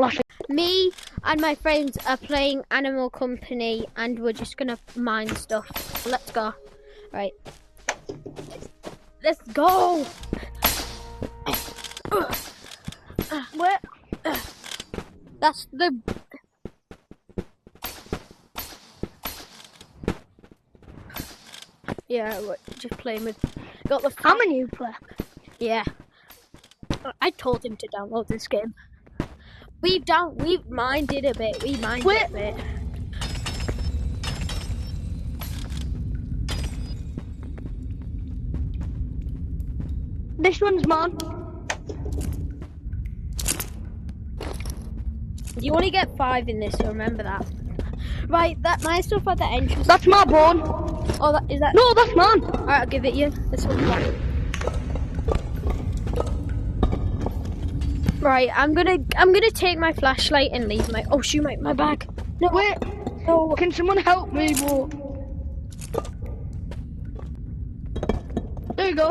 flashlight. Me and my friends are playing Animal Company and we're just gonna mine stuff. Let's go. Right. Let's go! Where? That's the... Yeah, we're just playing with... Got the... I'm a new player. Yeah. I told him to download this game. We've minded a bit. We minded a bit. This one's mine. You only get 5 in this, so remember that. Right, that my stuff at the entrance. That's my bone. Oh, is that? No, that's mine. Alright, I'll give it you. This one's mine. Right, I'm gonna take my flashlight and leave my. Oh shoot, my bag. No, wait. No. Can someone help me, bro? There you go.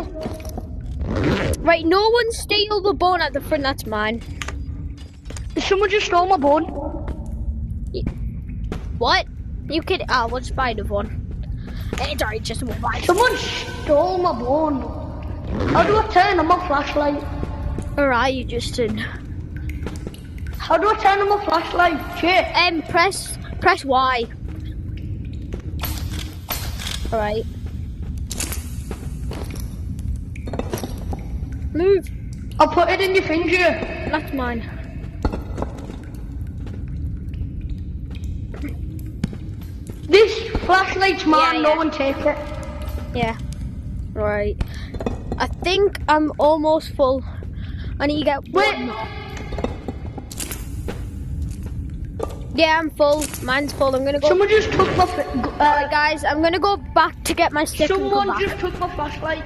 Right, no one steal the bone at the front. That's mine. Someone just stole my bone. What? You kidding? Ah, we'll just buy another one. It's alright, just we'll buy. Someone stole my bone. How do I turn on my flashlight? Where are you, Justin? How do I turn on my flashlight? Shit. Press Y. Alright. Move. I'll put it in your finger. That's mine. This flashlight's mine, Yeah. no one take it. Yeah. Right. I think I'm almost full. I need to get one more. Yeah, I'm full. Mine's full. I'm gonna go. Someone just took my Alright, guys, I'm gonna go back to get my stick. Someone just took my flashlight.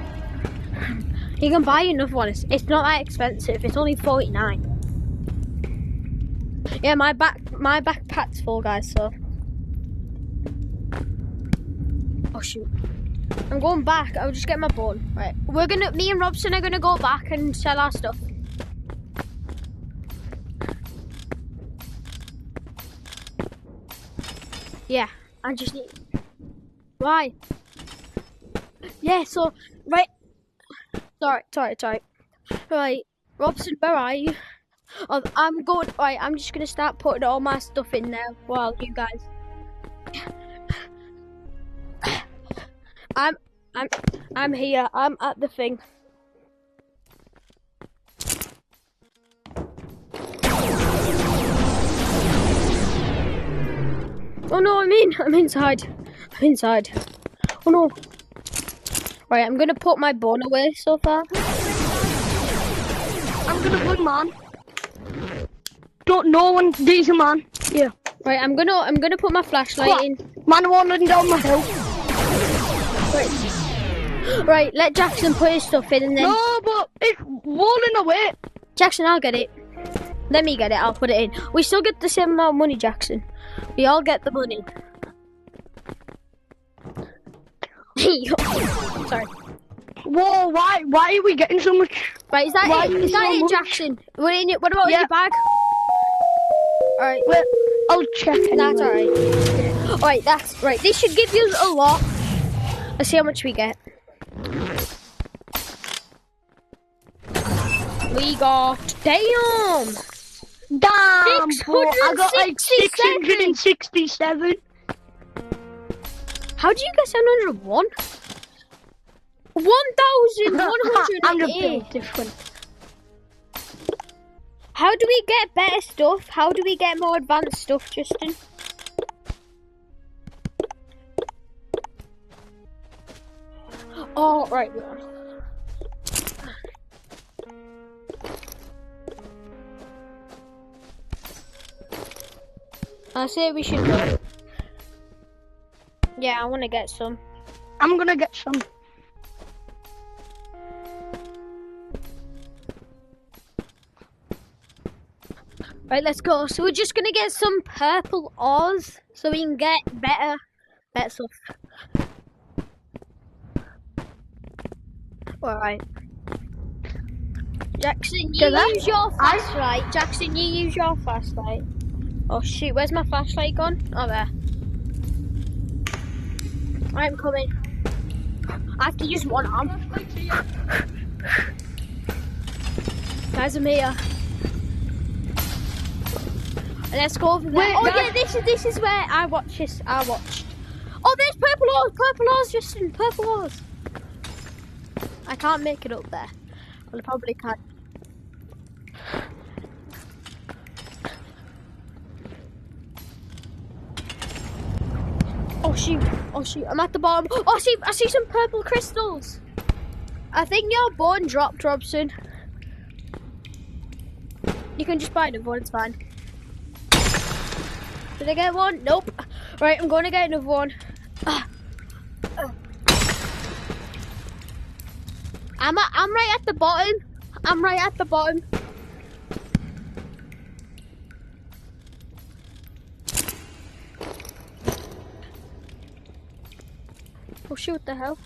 You can buy another one. It's not that expensive. It's only 49. Yeah, my backpack's full, guys. So. Oh shoot. I'm going back. I'll just get my bone. Right. Me and Robson are gonna go back and sell our stuff. Yeah, I just need. Why? Yeah, so right. Sorry. Right, Robson, where are you? Oh, I'm going. Right, I'm just gonna start putting all my stuff in there while you guys. I'm here. I'm at the thing. Oh no, I'm inside. I'm inside. Oh no. Right, I'm gonna put my bone away so far. I'm gonna put man. Don't no one these are man. Yeah. Right, I'm gonna put my flashlight in. Man wandering down my hill. Right, let Jackson put his stuff in and then. No, but it's rolling away. Jackson, I'll get it. Let me get it. I'll put it in. We still get the same amount of money, Jackson. We all get the money. Sorry. Whoa, why are we getting so much? Right, is that Why it? Is so that it, much? Jackson? What about in your bag? Alright. Wait, I'll check anyway. That's alright. Alright, that's right. This should give you a lot. Let's see how much we get. We got... Damn! Damn, bro, I got like 667. 667. How do you get 701? 1,108. I'm a bit different. How do we get better stuff? How do we get more advanced stuff, Justin? Oh, right. I say we should go. Yeah, I want to get some. I'm gonna get some. Right, let's go. So we're just gonna get some purple ores so we can get better stuff. Alright. Jackson, you Do that? use your flashlight. Jackson, you use your flashlight. Oh shoot, where's my flashlight gone? Oh, there. I'm coming. I have to use one arm. Guys, I'm here. Let's go over there. Wait, Oh guys. yeah, this is where I watched this. I watched. Oh, there's purple ores, Justin, purple ores. I can't make it up there. Well, I probably can't. Oh shoot, I'm at the bottom. Oh, I see some purple crystals. I think your bone dropped, Robson. You can just buy another one, it's fine. Did I get one? Nope. Right, I'm going to get another one. I'm right at the bottom. I'm right at the bottom. Oh shoot, what the hell?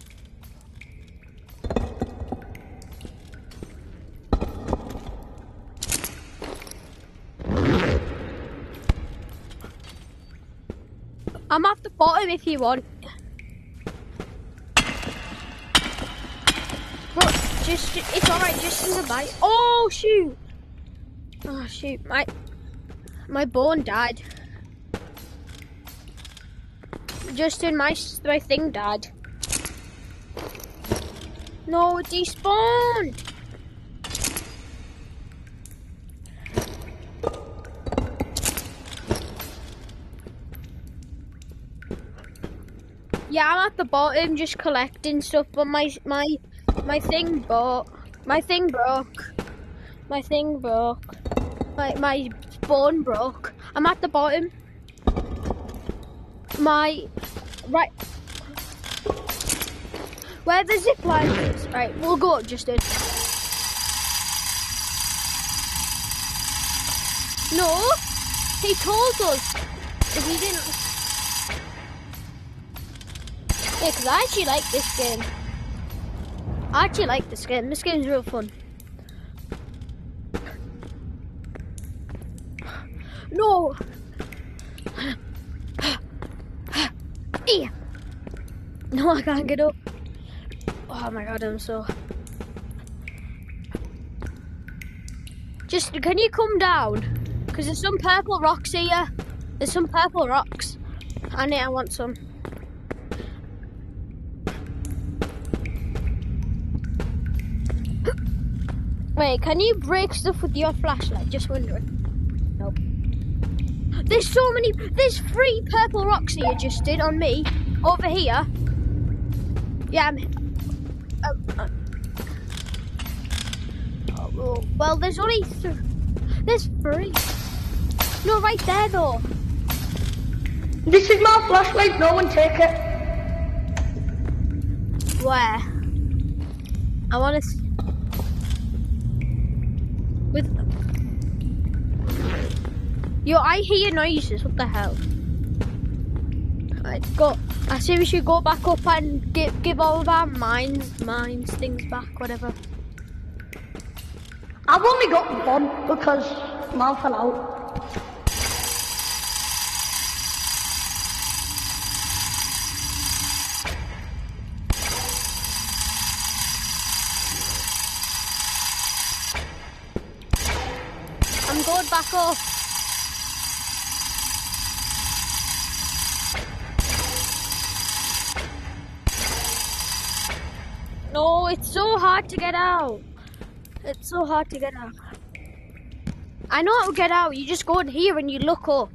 I'm at the bottom if you want. Bro, it's alright, just in the bite. Oh shoot! Oh shoot, my bone died. Justin, my thing died. No, it despawned! Yeah, I'm at the bottom just collecting stuff, but my thing broke. My thing broke. My thing broke. My spawn broke. I'm at the bottom. Right. Where the zip line is. Right, we'll go up, Justin. No, he told us. If he didn't. Yeah, because I actually like this game. I actually like this game. This game's real fun. No! No, I can't get up. Oh my god, I'm so... Just, can you come down? Because there's some purple rocks here. There's some purple rocks. I want some. Wait, can you break stuff with your flashlight? Just wondering. Nope. There's 3 purple rocks here, Justin, on me. Over here. Yeah, well, there's only there's 3. No, right there, though. This is my flashlight, no one take it. Where? I want to... Yo, I hear noises. What the hell? Right, go. I say we should go back up and give all of our mines things back, whatever. I've only got one because mine fell out. I'm going back up. No, it's so hard to get out. It's so hard to get out. I know how to get out. You just go in here and you look up.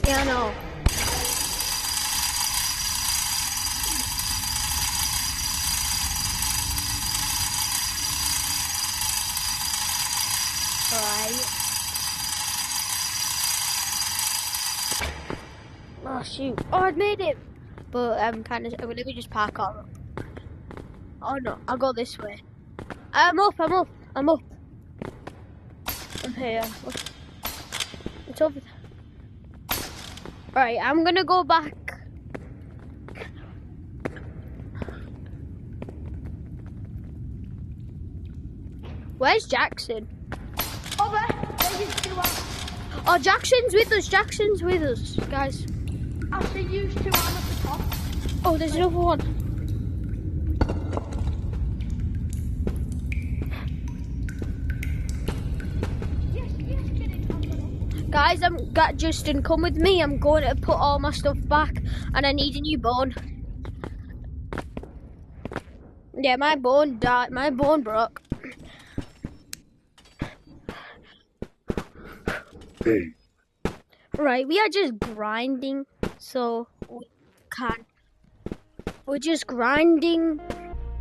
Yeah, I know. Alright. Oh shoot. Oh, I made it. But let me just park all up. Oh no, I'll go this way. I'm up. I'm here. It's over there. Right, I'm gonna go back. Where's Jackson? Over. There you two are. Oh, Jackson's with us. Jackson's with us, guys. I see you two are at the top. Oh, there's another one. Yes, kidding. Guys, Justin, come with me. I'm going to put all my stuff back, and I need a new bone. Yeah, my bone died. My bone broke. Hey. Right, we are just grinding, so we can. We're just grinding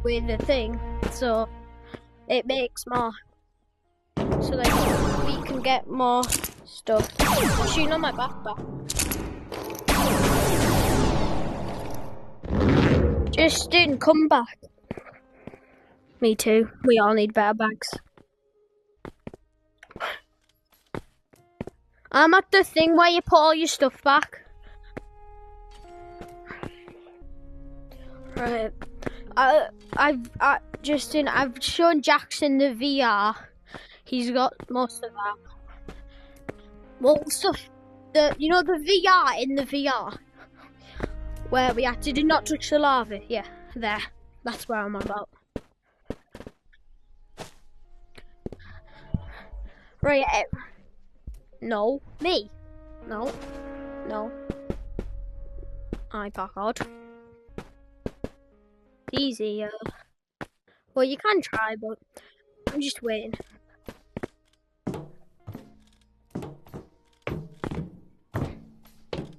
with the thing, so it makes more. So like we can get more stuff. I'm shooting on my backpack. Justin, come back. Me too. We all need better bags. I'm at the thing where you put all your stuff back. Right. Justin, I've shown Jackson the VR. He's got most of that. Well, stuff. You know the VR in the VR, where we had to do not touch the lava. Yeah, there. That's where I'm about. Right. No, me. No. iPod. Easy. Well, you can try, but I'm just waiting.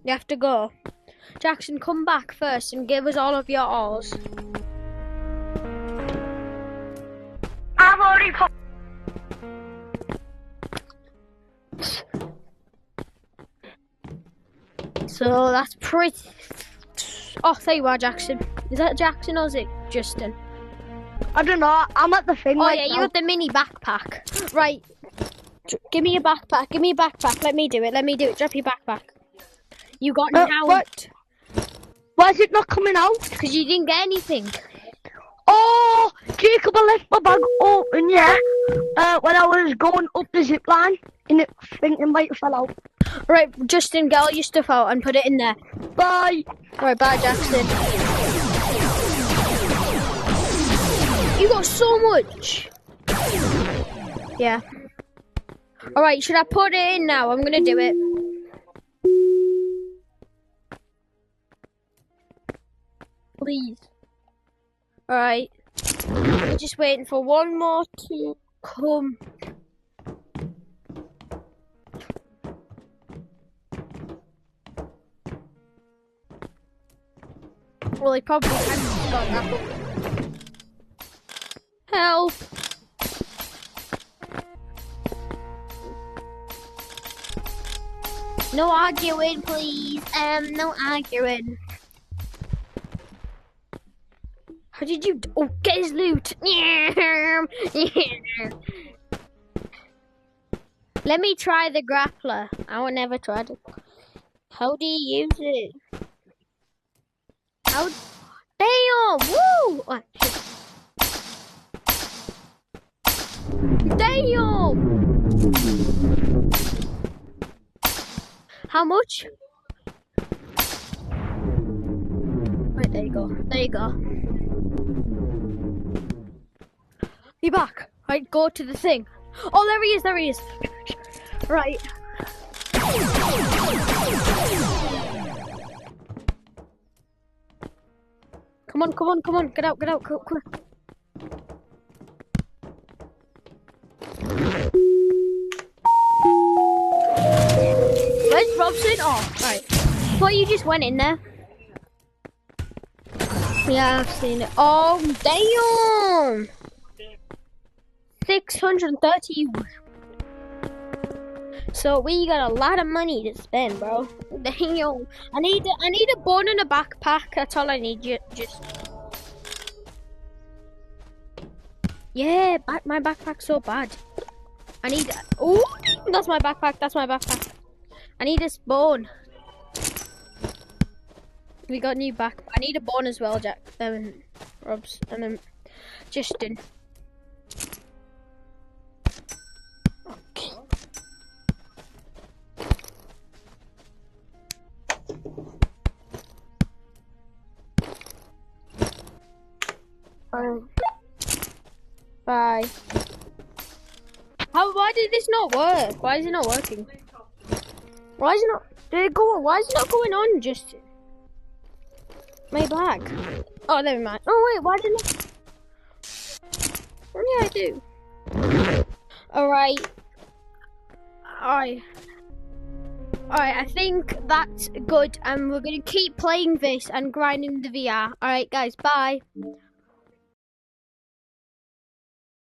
You have to go. Jackson, come back first and give us all of your ores. I've already put. So that's pretty. Oh, there you are, Jackson. Is that Jackson or is it Justin? I don't know. I'm at the thing. Oh right yeah, now. you got the mini backpack. Right. Give me your backpack. Give me your backpack. Let me do it. Drop your backpack. You got an hound. What? Why is it not coming out? Because you didn't get anything. Oh, Jacob, I left my bag open, yeah. When I was going up the zip line, and it might have fell out. Right, Justin, get all your stuff out and put it in there. Bye. Right, bye, Jackson. You got so much. Yeah. Alright, should I put it in now? I'm gonna do it. Please. Alright. We're just waiting for one more to come. Well, he probably hasn't got that book. Help! No arguing, please. No arguing. How did you? Oh, get his loot. Let me try the grappler. I will never tried it. How do you use it? How? Damn! Woo! Oh, shit. Damn! How much? Right, there you go. There you go. Be back. Right, go to the thing. Oh, there he is. There he is. Right. Come on, come on, come on. Get out, quick. Where's Robson? Oh, right. Thought you just went in there. Yeah, I've seen it. Oh, damn! 630. So we got a lot of money to spend, bro. Damn. I need a bone and a backpack. That's all I need. Just. Yeah, my backpack's so bad. I need. Oh, that's my backpack. I need a spawn. We got a new back. I need a bone as well, Jack. Then Robs and then Justin. Okay. Bye. Why did this not work? Why is it not working? Why is it not? Did it go? Why is it not going on, Justin? My back. Oh, never mind. Oh wait, why didn't it? What did I do? Alright. Alright, I think that's good, and we're gonna keep playing this and grinding the VR. Alright guys, bye.